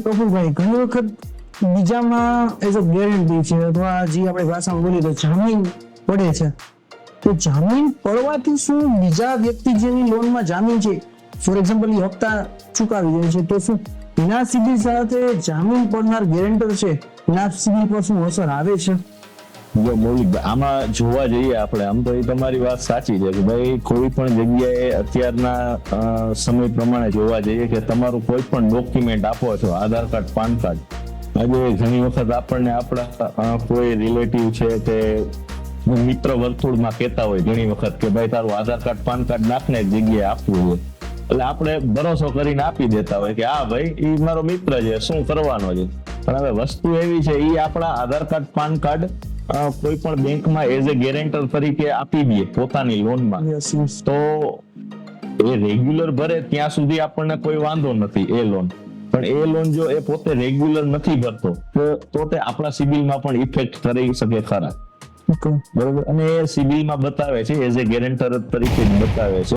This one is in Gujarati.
પ્રફુલભાઈ ઘણી વખત બીજામાં એઝ અ ગેરંટી છે અથવા જે આપણે ભાષામાં બોલીએ તો જામીન પડે છે, તો જામીન પડવાથી શું બીજા વ્યક્તિ જેની લોનમાં જામીન છે ફોર એક્ઝામ્પલ એ હપ્તા ચુકાવી દે છે, તો શું એના સિબિલ સાથે જામીન પડનાર ગેરેન્ટર છે એના સિબિલ પર શું અસર આવે છે? જો મૌલિકભાઈ આમાં જોવા જઈએ આપણે, આમ તો એ તમારી વાત સાચી છે કે ભાઈ કોઈ પણ જગ્યાએ અત્યારના સમય પ્રમાણે જોવા જઈએ કે તમારું કોઈ પણ ડોક્યુમેન્ટ આપો છો, આધાર કાર્ડ, પાન કાર્ડ, આજે ઘણી વખત આપણને આપણા કોઈ રિલેટિવ છે કે મિત્ર વર્તુળમાં કહેતા હોય ઘણી વખત કે ભાઈ તારું આધાર કાર્ડ, પાન કાર્ડ નાખને એક જગ્યાએ આપવું છે, એટલે આપણે ભરોસો કરીને આપી દેતા હોય કે હા ભાઈ એ મારો મિત્ર છે, શું કરવાનો છે. પણ હવે વસ્તુ એવી છે, એ આપણા આધાર કાર્ડ, પાન કાર્ડ કોઈ પણ બેંકમાં એઝ એ ગેરેન્ટર તરીકે આપી દઈએ પોતાની લોનમાં, તો એ રેગ્યુલર ભરે ત્યાં સુધી આપણને કોઈ વાંધો નથી એ લોન. પણ એ લોન જો એ પોતે રેગ્યુલર નથી ભરતો તો તે આપણા સિબિલમાં પણ ઇફેક્ટ કરી શકે ખરા. બરોબર. અને એ સિબિલમાં બતાવે છે એઝ એ ગેરેન્ટર તરીકે બતાવે છે.